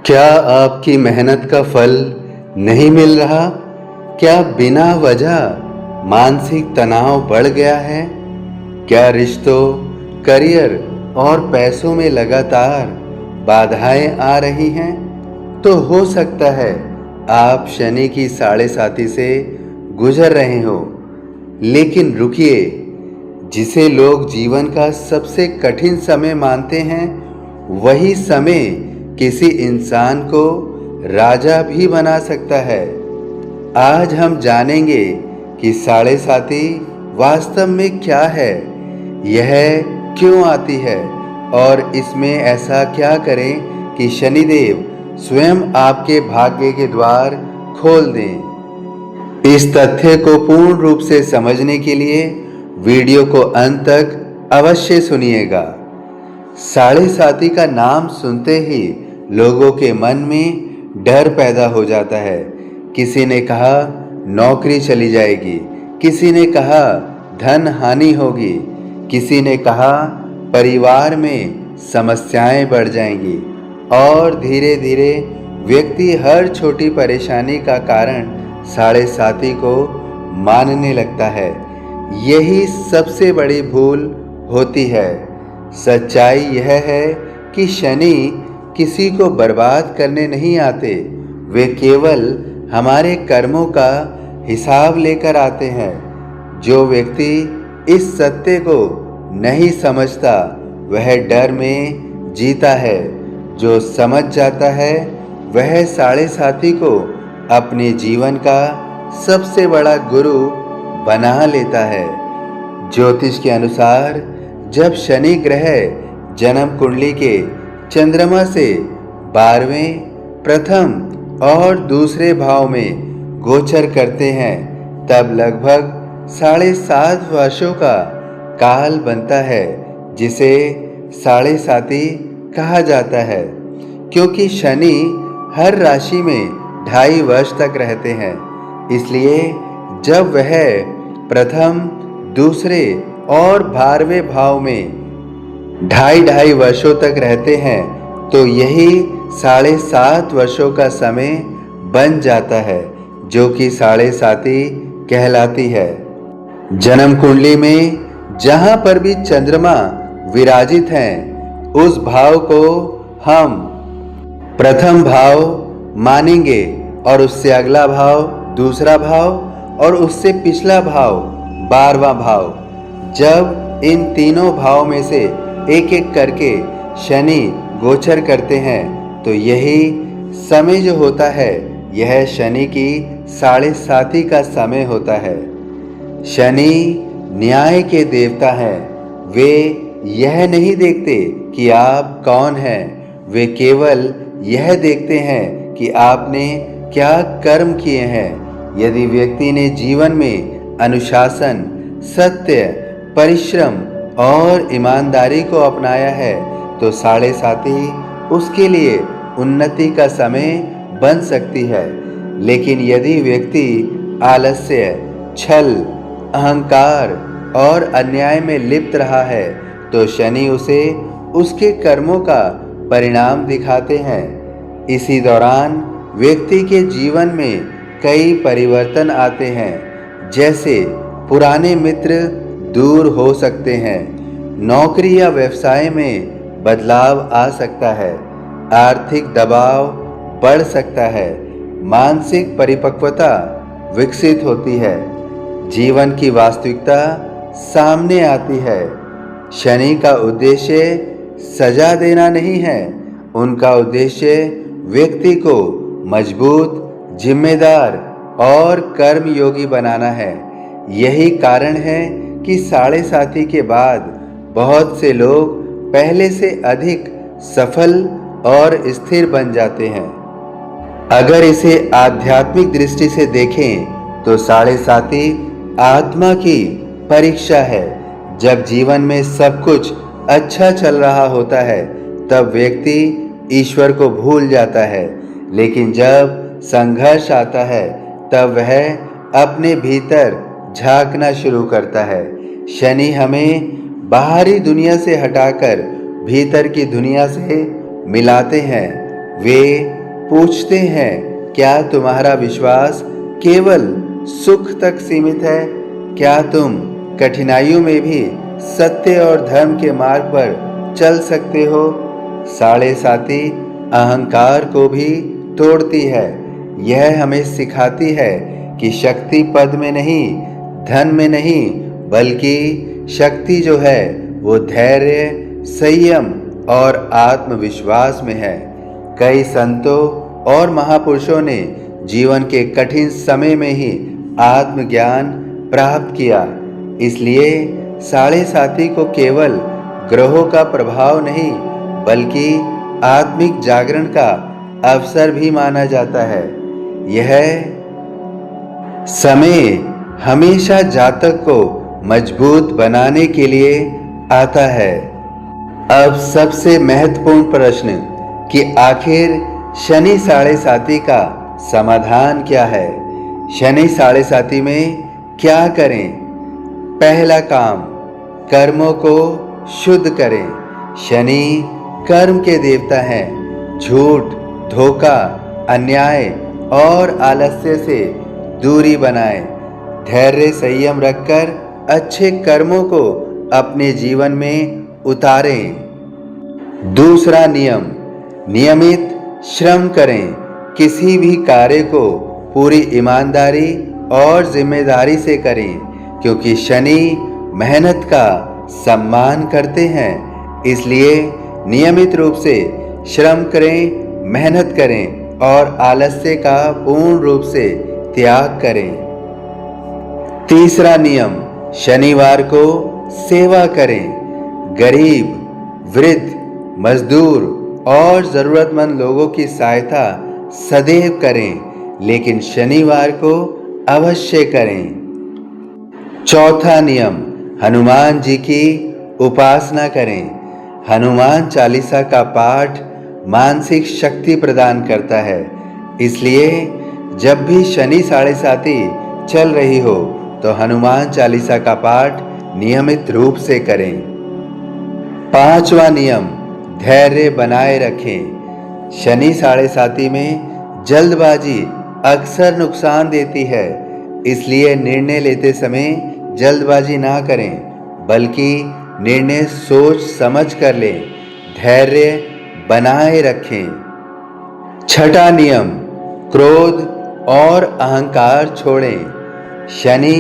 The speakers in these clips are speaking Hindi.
क्या आपकी मेहनत का फल नहीं मिल रहा? क्या बिना वजह मानसिक तनाव बढ़ गया है? क्या रिश्तों, करियर और पैसों में लगातार बाधाएं आ रही हैं? तो हो सकता है आप शनि की साढ़े साती से गुजर रहे हो। लेकिन रुकिए, जिसे लोग जीवन का सबसे कठिन समय मानते हैं, वही समय किसी इंसान को राजा भी बना सकता है। आज हम जानेंगे कि साढ़े साती वास्तव में क्या है, यह क्यों आती है और इसमें ऐसा क्या करें कि शनिदेव स्वयं आपके भाग्य के द्वार खोल दें। इस तथ्य को पूर्ण रूप से समझने के लिए वीडियो को अंत तक अवश्य सुनिएगा। साढ़े साती का नाम सुनते ही लोगों के मन में डर पैदा हो जाता है। किसी ने कहा नौकरी चली जाएगी, किसी ने कहा धन हानि होगी, किसी ने कहा परिवार में समस्याएं बढ़ जाएंगी और धीरे धीरे व्यक्ति हर छोटी परेशानी का कारण साढ़े साती को मानने लगता है। यही सबसे बड़ी भूल होती है। सच्चाई यह है कि शनि किसी को बर्बाद करने नहीं आते, वे केवल हमारे कर्मों का हिसाब लेकर आते हैं। जो व्यक्ति इस सत्य को नहीं समझता वह डर में जीता है। जो समझ जाता है वह साढ़े साती को अपने जीवन का सबसे बड़ा गुरु बना लेता है। ज्योतिष के अनुसार जब शनि ग्रह जन्म कुंडली के चंद्रमा से 12वें, प्रथम और दूसरे भाव में गोचर करते हैं, तब लगभग 7.5 वर्षों का काल बनता है, जिसे साढ़े साती कहा जाता है। क्योंकि शनि हर राशि में 2.5 वर्ष तक रहते हैं, इसलिए जब वह प्रथम, दूसरे और 12वें भाव में 2.5 वर्षों तक रहते हैं, तो यही 7.5 वर्षों का समय बन जाता है, जो कि साढ़े साती कहलाती है। जन्म कुंडली में जहां पर भी चंद्रमा विराजित हैं, उस भाव को हम प्रथम भाव मानेंगे और उससे अगला भाव दूसरा भाव और उससे पिछला भाव 12वां भाव। जब इन तीनों भाव में से एक एक करके शनि गोचर करते हैं, तो यही समय जो होता है, यह शनि की साढ़े साती का समय होता है। शनि न्याय के देवता हैं। वे यह नहीं देखते कि आप कौन हैं, वे केवल यह देखते हैं कि आपने क्या कर्म किए हैं। यदि व्यक्ति ने जीवन में अनुशासन, सत्य, परिश्रम और ईमानदारी को अपनाया है, तो साढ़े साती उसके लिए उन्नति का समय बन सकती है। लेकिन यदि व्यक्ति आलस्य, छल, अहंकार और अन्याय में लिप्त रहा है, तो शनि उसे उसके कर्मों का परिणाम दिखाते हैं। इसी दौरान व्यक्ति के जीवन में कई परिवर्तन आते हैं, जैसे पुराने मित्र दूर हो सकते हैं, नौकरी या व्यवसाय में बदलाव आ सकता है, आर्थिक दबाव बढ़ सकता है, मानसिक परिपक्वता विकसित होती है, जीवन की वास्तविकता सामने आती है। शनि का उद्देश्य सजा देना नहीं है, उनका उद्देश्य व्यक्ति को मजबूत, जिम्मेदार और कर्मयोगी बनाना है। यही कारण है कि साढ़े साती के बाद बहुत से लोग पहले से अधिक सफल और स्थिर बन जाते हैं। अगर इसे आध्यात्मिक दृष्टि से देखें तो साढ़े साती आत्मा की परीक्षा है। जब जीवन में सब कुछ अच्छा चल रहा होता है, तब व्यक्ति ईश्वर को भूल जाता है, लेकिन जब संघर्ष आता है, तब वह अपने भीतर झांकना शुरू करता है। शनि हमें बाहरी दुनिया से हटाकर भीतर की दुनिया से मिलाते हैं। वे पूछते हैं, क्या तुम्हारा विश्वास केवल सुख तक सीमित है? क्या तुम कठिनाइयों में भी सत्य और धर्म के मार्ग पर चल सकते हो? साढ़े साती अहंकार को भी तोड़ती है। यह हमें सिखाती है कि शक्ति पद में नहीं, धन में नहीं, बल्कि शक्ति जो है वो धैर्य, संयम और आत्मविश्वास में है। कई संतों और महापुरुषों ने जीवन के कठिन समय में ही आत्मज्ञान प्राप्त किया। इसलिए साढ़े साती को केवल ग्रहों का प्रभाव नहीं, बल्कि आत्मिक जागरण का अवसर भी माना जाता है। यह समय हमेशा जातक को मजबूत बनाने के लिए आता है। अब सबसे महत्वपूर्ण प्रश्न कि आखिर शनि साढ़े साती का समाधान क्या है? शनि साढ़े साती में क्या करें? पहला काम, कर्मों को शुद्ध करें। शनि कर्म के देवता हैं। झूठ, धोखा, अन्याय और आलस्य से दूरी बनाएं। धैर्य, संयम रखकर अच्छे कर्मों को अपने जीवन में उतारें। दूसरा नियम, नियमित श्रम करें। किसी भी कार्य को पूरी ईमानदारी और जिम्मेदारी से करें, क्योंकि शनि मेहनत का सम्मान करते हैं। इसलिए नियमित रूप से श्रम करें, मेहनत करें और आलस्य का पूर्ण रूप से त्याग करें। तीसरा नियम, शनिवार को सेवा करें। गरीब, वृद्ध, मजदूर और ज़रूरतमंद लोगों की सहायता सदैव करें, लेकिन शनिवार को अवश्य करें। चौथा नियम, हनुमान जी की उपासना करें। हनुमान चालीसा का पाठ मानसिक शक्ति प्रदान करता है। इसलिए जब भी शनि साढ़े साती चल रही हो तो हनुमान चालीसा का पाठ नियमित रूप से करें। पांचवा नियम, धैर्य बनाए रखें। शनि साढ़े साती में जल्दबाजी अक्सर नुकसान देती है। इसलिए निर्णय लेते समय जल्दबाजी ना करें, बल्कि निर्णय सोच समझ कर लें। धैर्य बनाए रखें। छठा नियम, क्रोध और अहंकार छोड़ें। शनि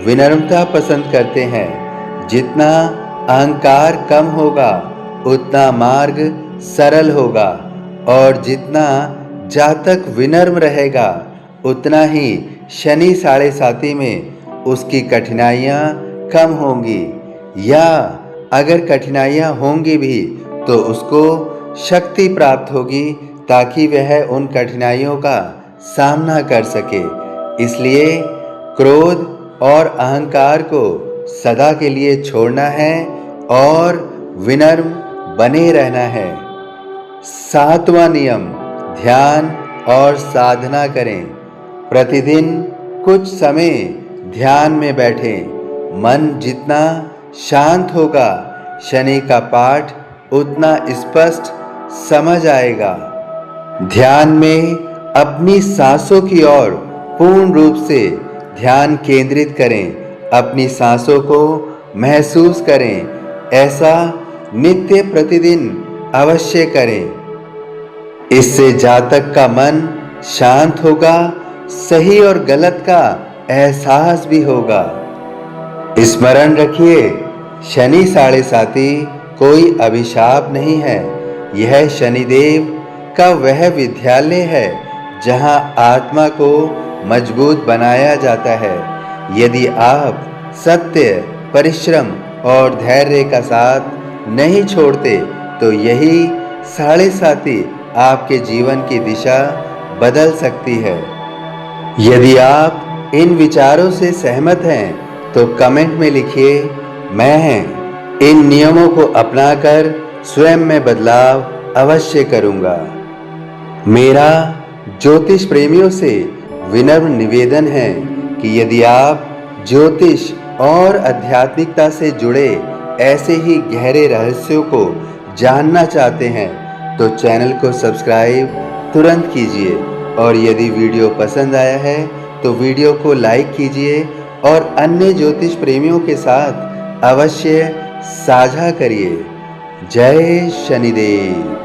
विनम्रता पसंद करते हैं। जितना अहंकार कम होगा उतना मार्ग सरल होगा, और जितना जातक विनम्र रहेगा उतना ही शनि साढ़े साती में उसकी कठिनाइयाँ कम होंगी, या अगर कठिनाइयाँ होंगी भी तो उसको शक्ति प्राप्त होगी ताकि वह उन कठिनाइयों का सामना कर सके। इसलिए क्रोध और अहंकार को सदा के लिए छोड़ना है और विनम्र बने रहना है। सातवां नियम, ध्यान और साधना करें। प्रतिदिन कुछ समय ध्यान में बैठें। मन जितना शांत होगा, शनि का पाठ उतना स्पष्ट समझ आएगा। ध्यान में अपनी सांसों की ओर पूर्ण रूप से ध्यान केंद्रित करें। अपनी सांसों को महसूस करें। ऐसा नित्य प्रतिदिन अवश्य करें। इससे जातक का मन शांत होगा, सही और गलत का एहसास भी होगा। स्मरण रखिए, शनि साढ़े साती कोई अभिशाप नहीं है। यह शनिदेव का वह विद्यालय है जहां आत्मा को मजबूत बनाया जाता है। यदि आप सत्य, परिश्रम और धैर्य का साथ नहीं छोड़ते तो यही साढ़े साती आपके जीवन की दिशा बदल सकती है। यदि आप इन विचारों से सहमत हैं तो कमेंट में लिखिए, मैं इन नियमों को अपनाकर स्वयं में बदलाव अवश्य करूंगा। मेरा ज्योतिष प्रेमियों से विनम्र निवेदन है कि यदि आप ज्योतिष और आध्यात्मिकता से जुड़े ऐसे ही गहरे रहस्यों को जानना चाहते हैं तो चैनल को सब्सक्राइब तुरंत कीजिए और यदि वीडियो पसंद आया है तो वीडियो को लाइक कीजिए और अन्य ज्योतिष प्रेमियों के साथ अवश्य साझा करिए। जय शनिदेव।